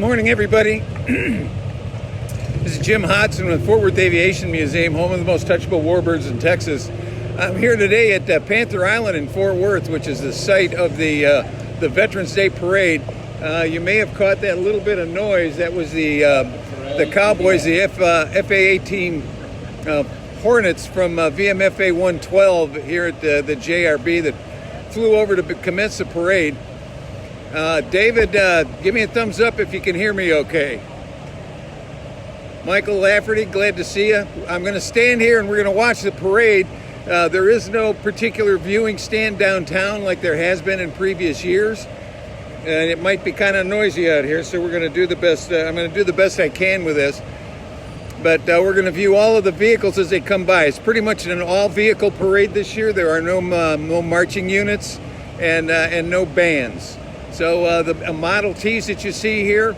morning, everybody. This is Jim Hodson with Fort Worth Aviation Museum, home of the most touchable warbirds in Texas. I'm here today at Panther Island in Fort Worth, which is the site of the Veterans Day Parade. You may have caught that little bit of noise. That was the Cowboys, the FA-18 Hornets from VMFA 112 here at the JRB that flew over to commence the parade. David, give me a thumbs up if you can hear me okay. Michael Lafferty, glad to see you. I'm going to stand here and we're going to watch the parade. There is no particular viewing stand downtown like there has been in previous years. And it might be kind of noisy out here, so we're going to do the best. I'm going to do the best I can with this. But we're going to view all of the vehicles as they come by. It's pretty much an all-vehicle parade this year. There are no marching units and no bands. So the Model Ts that you see here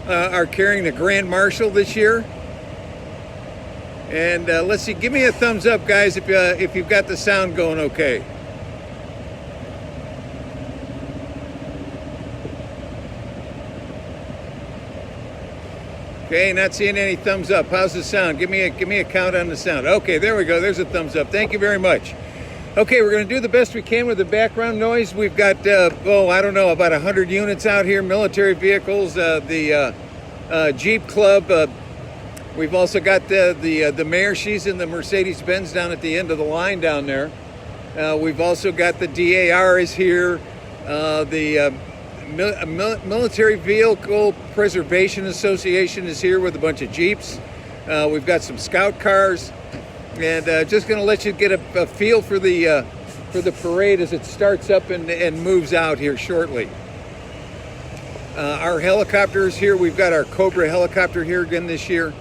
are carrying the Grand Marshal this year. And let's see, give me a thumbs up, guys, if you've got the sound going okay. Okay, not seeing any thumbs up. How's the sound? Give me a count on the sound. Okay, there we go. There's a thumbs up. Thank you very much. Okay, we're going to do the best we can with the background noise. We've got, I don't know, about 100 units out here, military vehicles, the Jeep Club. We've also got the mayor. She's in the Mercedes-Benz down at the end of the line down there. We've also got the DAR is here. The Military Vehicle Preservation Association is here with a bunch of Jeeps. We've got some scout cars. And just going to let you get a feel for the parade as it starts up and moves out here shortly. Our helicopters here, we've got our Cobra helicopter here again this year.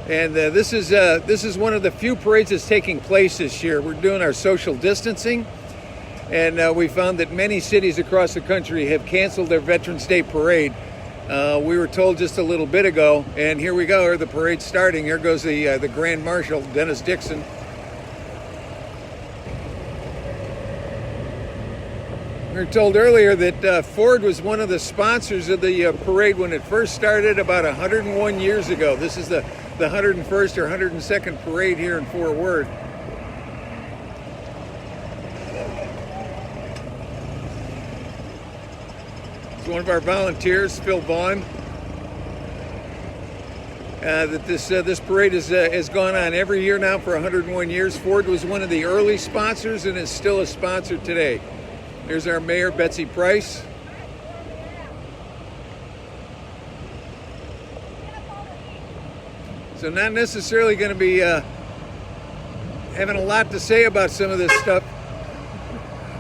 And this is one of the few parades that's taking place this year. We're doing our social distancing, and we found that many cities across the country have canceled their Veterans Day parade. We were told just a little bit ago, and here we go. The parade's starting. Here goes the Grand Marshal, Dennis Dixon. We were told earlier that Ford was one of the sponsors of the parade when it first started about 101 years ago. This is the 101st or 102nd parade here in Fort Worth. One of our volunteers, Phil Vaughn, that this parade has gone on every year now for 101 years. Ford was one of the early sponsors and is still a sponsor today. There's our mayor, Betsy Price. So not necessarily going to be having a lot to say about some of this stuff.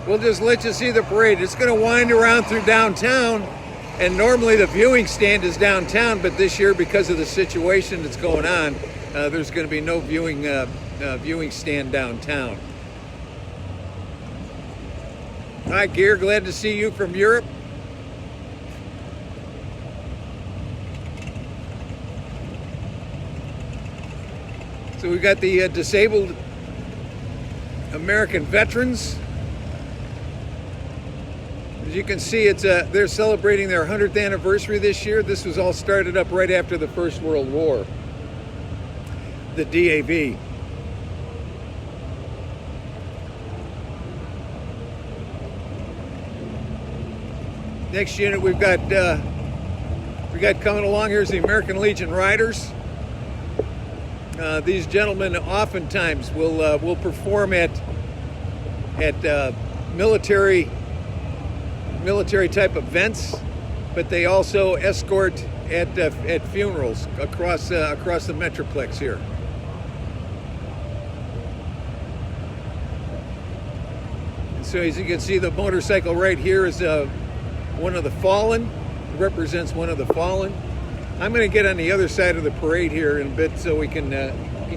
We'll just let you see the parade. It's going to wind around through downtown, and normally the viewing stand is downtown, but this year, because of the situation that's going on, there's going to be no viewing stand downtown. Hi, Gear. Glad to see you from Europe. So we've got the disabled American veterans. As you can see, they're celebrating their 100th anniversary this year. This was all started up right after the First World War, the DAV. Next unit we got coming along here is the American Legion Riders. These gentlemen oftentimes will perform at military type events, but they also escort at funerals across the Metroplex here. And so as you can see, the motorcycle right here is one of the fallen. It represents one of the fallen. I'm going to get on the other side of the parade here in a bit so we can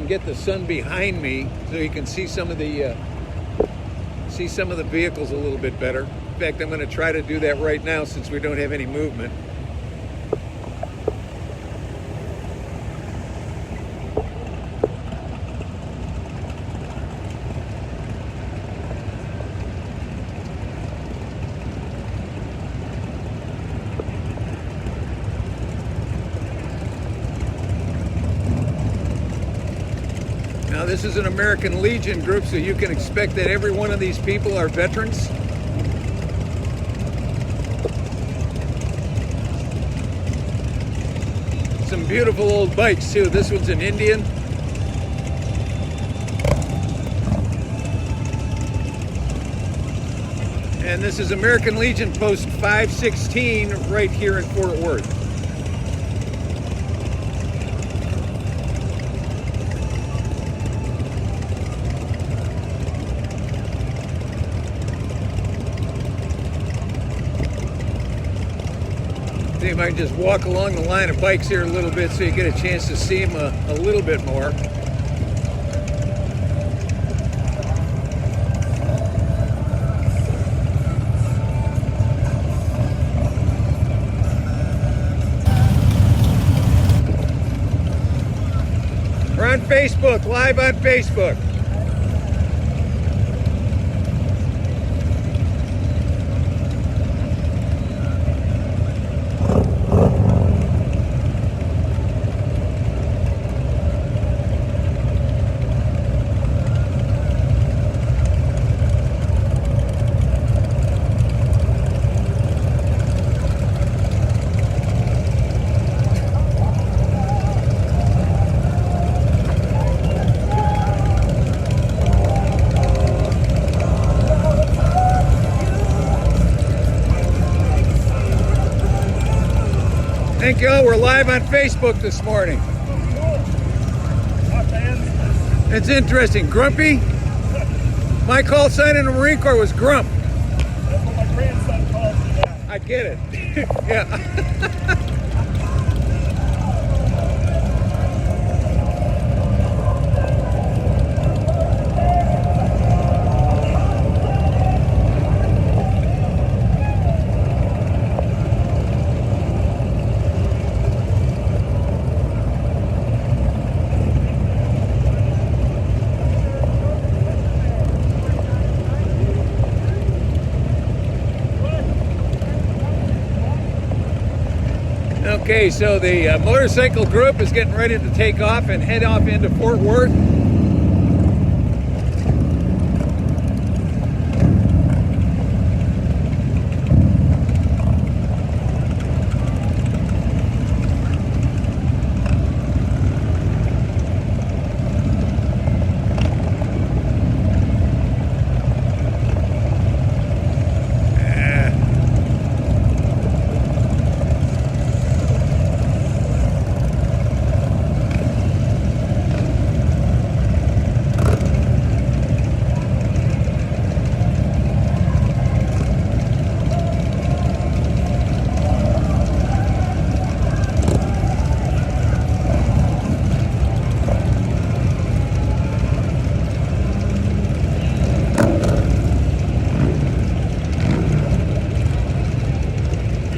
get the sun behind me so you can see some of the vehicles a little bit better. In fact, I'm going to try to do that right now since we don't have any movement. Now this is an American Legion group, so you can expect that every one of these people are veterans. Some beautiful old bikes too. This one's an Indian. And this is American Legion Post 516 right here in Fort Worth. You might just walk along the line of bikes here a little bit so you get a chance to see them a little bit more. We're on Facebook, live on Facebook. Thank you all. We're live on Facebook this morning. It's interesting. Grumpy? My call sign in the Marine Corps was Grump. That's what my grandson calls me now. I get it. Yeah. Okay, so the motorcycle group is getting ready to take off and head off into Fort Worth.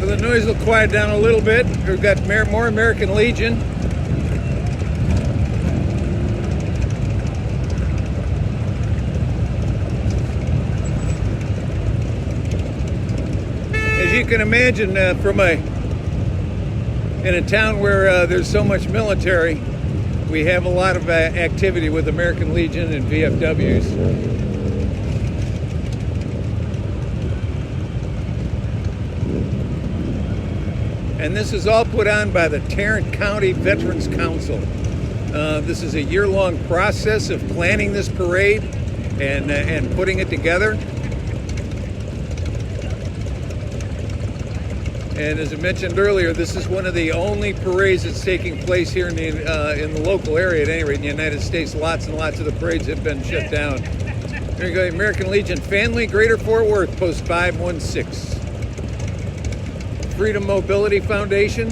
The noise will quiet down a little bit. We've got more American Legion. As you can imagine, in a town where there's so much military, we have a lot of activity with American Legion and VFWs. And this is all put on by the Tarrant County Veterans Council. This is a year-long process of planning this parade and putting it together. And as I mentioned earlier, this is one of the only parades that's taking place here in the local area, at any rate, in the United States. Lots and lots of the parades have been shut down. There you go, American Legion Family, Greater Fort Worth, Post 516. Freedom Mobility Foundation.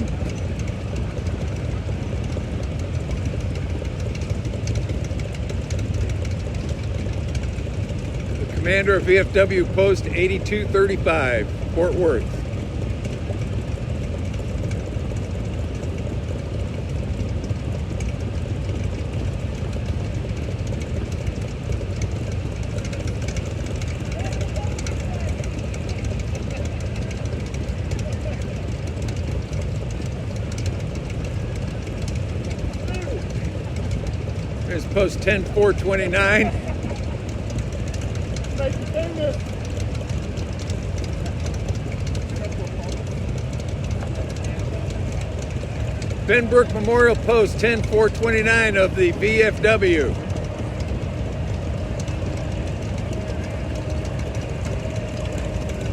The commander of VFW Post 8235, Fort Worth. There's post 10429. Nice to see you. Benbrook Memorial Post 10429 of the VFW.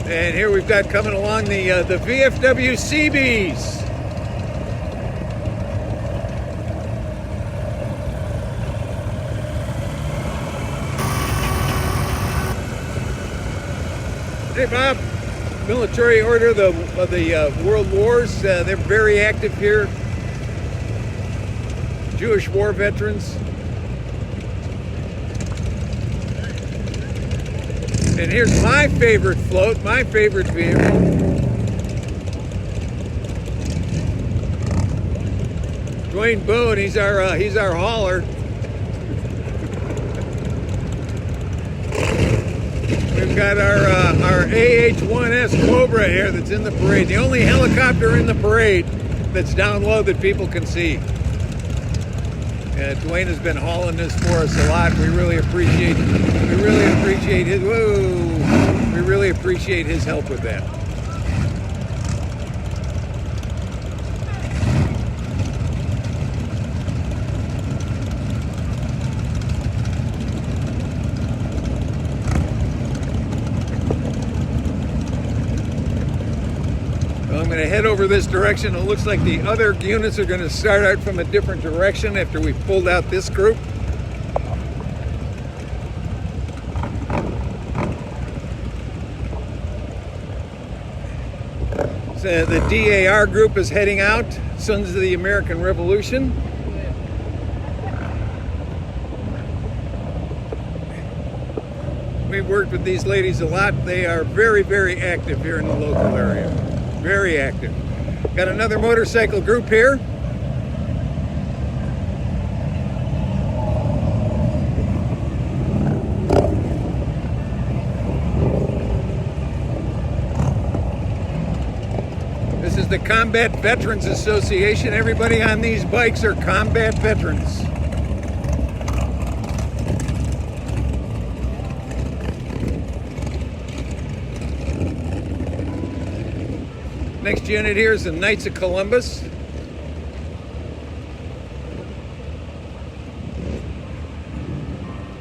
And here we've got coming along the VFW Seabees. Hey Bob, military order of the World Wars. They're very active here. Jewish war veterans. And here's my favorite float, my favorite vehicle. Dwayne Boone, he's our hauler. We've got our AH-1S Cobra here that's in the parade. The only helicopter in the parade that's down low that people can see. Dwayne has been hauling this for us a lot. We really appreciate his help with that. I'm going to head over this direction. It looks like the other units are going to start out from a different direction after we've pulled out this group. So the DAR group is heading out, Sons of the American Revolution. We've worked with these ladies a lot. They are very, very active here in the local area. Very active. Got another motorcycle group here. This is the Combat Veterans Association. Everybody on these bikes are combat veterans. Next unit here is the Knights of Columbus.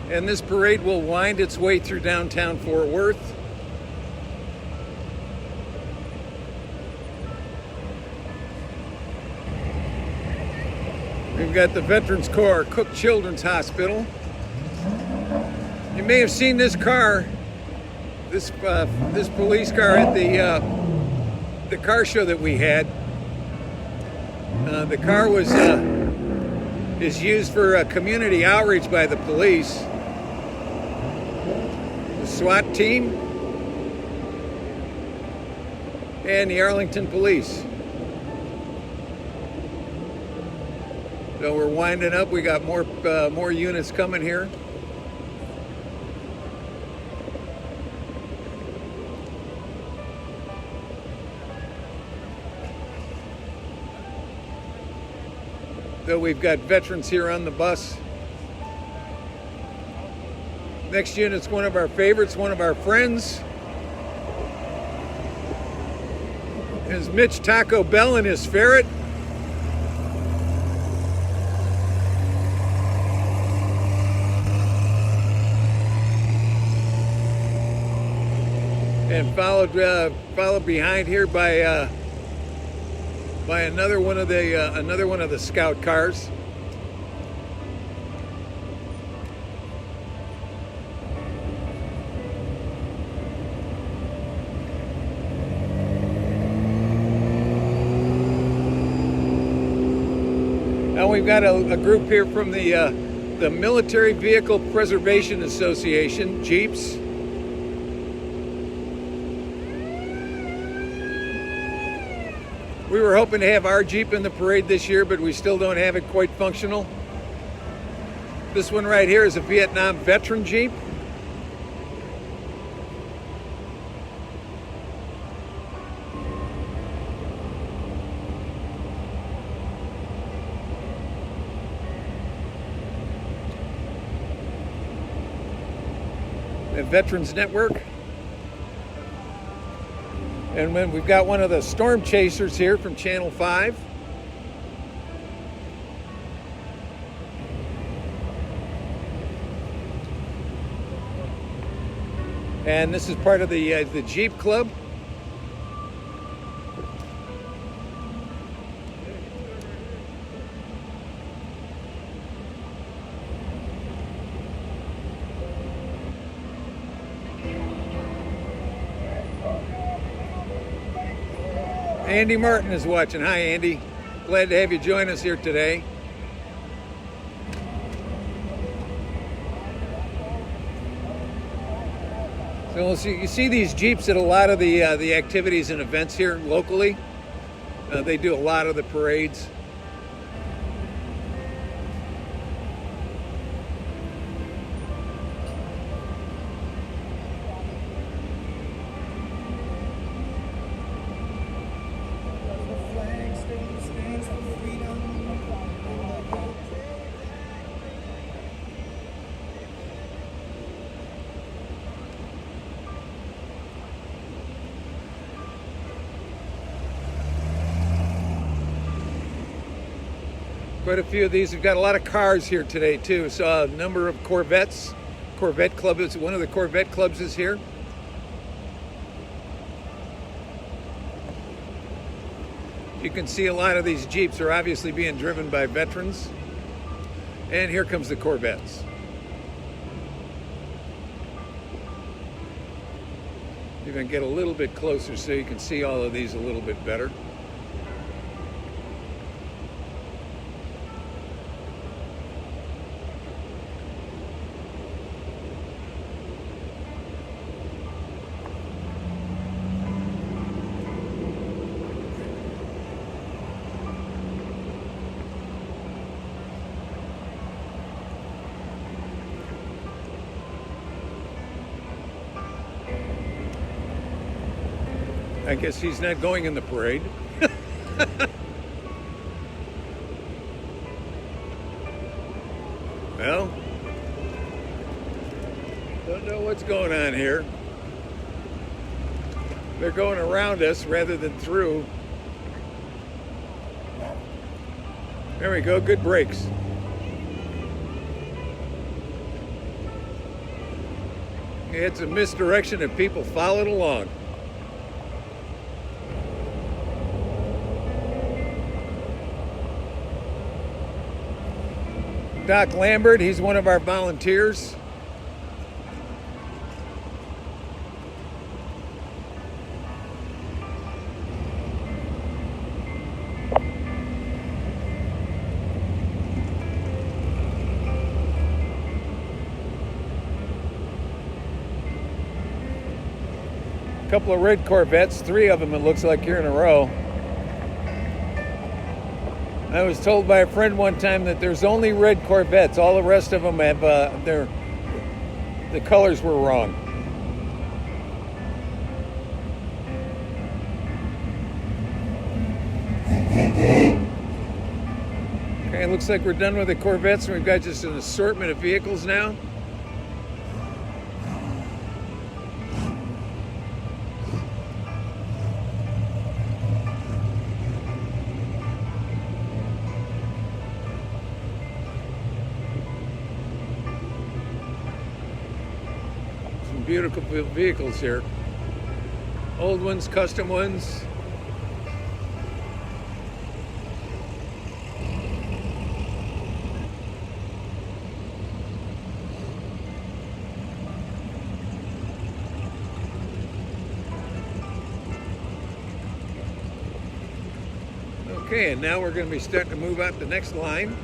And this parade will wind its way through downtown Fort Worth. We've got the Veterans Corps Cook Children's Hospital. You may have seen this car, this police car at the car show that we had. The car is used for community outreach by the police, the SWAT team, and the Arlington Police. So we're winding up. We got more units coming here. So we've got veterans here on the bus. Next unit's one of our favorites, one of our friends. Is Mitch Taco Bell and his ferret. And followed behind here by another one of the scout cars. And we've got a group here from the Military Vehicle Preservation Association, Jeeps. We were hoping to have our Jeep in the parade this year, but we still don't have it quite functional. This one right here is a Vietnam veteran Jeep. Veterans Network. And then we've got one of the storm chasers here from Channel 5. And this is part of the Jeep Club. Andy Martin is watching. Hi, Andy. Glad to have you join us here today. So you see these Jeeps at a lot of the activities and events here locally. They do a lot of the parades. Quite a few of these. We've got a lot of cars here today too. So a number of Corvettes. Corvette Club is one of the Corvette clubs is here. You can see a lot of these Jeeps are obviously being driven by veterans. And here comes the Corvettes. You're going to get a little bit closer so you can see all of these a little bit better. I guess he's not going in the parade. Well, don't know what's going on here. They're going around us rather than through. There we go, good brakes. It's a misdirection and people followed along. Doc Lambert, he's one of our volunteers. A couple of red Corvettes, 3 of them it looks like here in a row. I was told by a friend one time that there's only red Corvettes. All the rest of them have the colors were wrong. Okay, it looks like we're done with the Corvettes and we've got just an assortment of vehicles now. Beautiful vehicles here. Old ones, custom ones. Okay, and now we're going to be starting to move out the next line.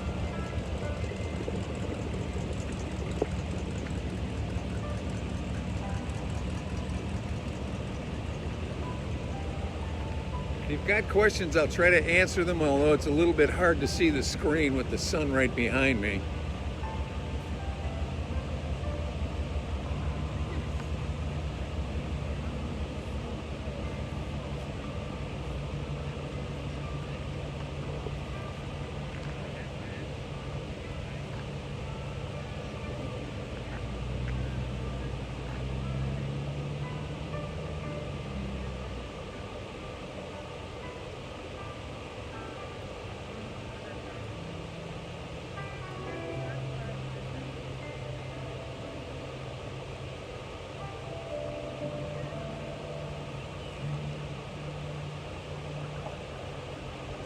If you've got questions, I'll try to answer them, although it's a little bit hard to see the screen with the sun right behind me.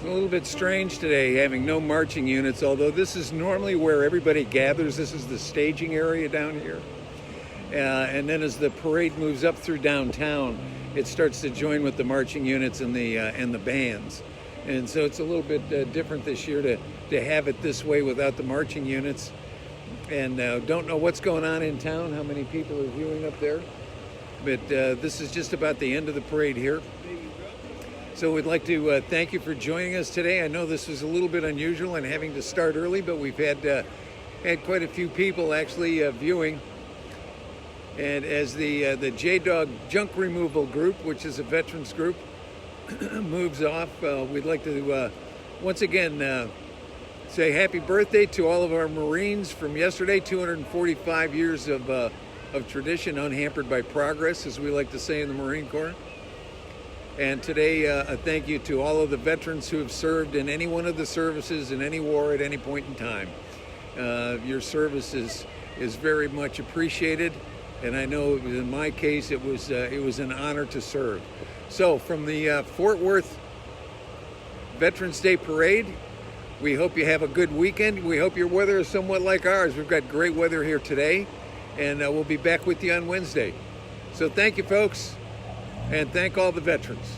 A little bit strange today having no marching units, although this is normally where everybody gathers. This is the staging area down here. And then as the parade moves up through downtown, it starts to join with the marching units and the bands. And so it's a little bit different this year to have it this way without the marching units. And don't know what's going on in town, how many people are viewing up there. But this is just about the end of the parade here. So we'd like to thank you for joining us today. I know this was a little bit unusual and having to start early, but we've had quite a few people actually viewing. And as the J-Dog Junk Removal Group, which is a veterans group, moves off, we'd like to once again say happy birthday to all of our Marines from yesterday. 245 years of tradition unhampered by progress, as we like to say in the Marine Corps. And today, a thank you to all of the veterans who have served in any one of the services in any war at any point in time. Your service is very much appreciated. And I know in my case, it was an honor to serve. So from the Fort Worth Veterans Day Parade, we hope you have a good weekend. We hope your weather is somewhat like ours. We've got great weather here today, and we'll be back with you on Wednesday. So thank you, folks, and thank all the veterans.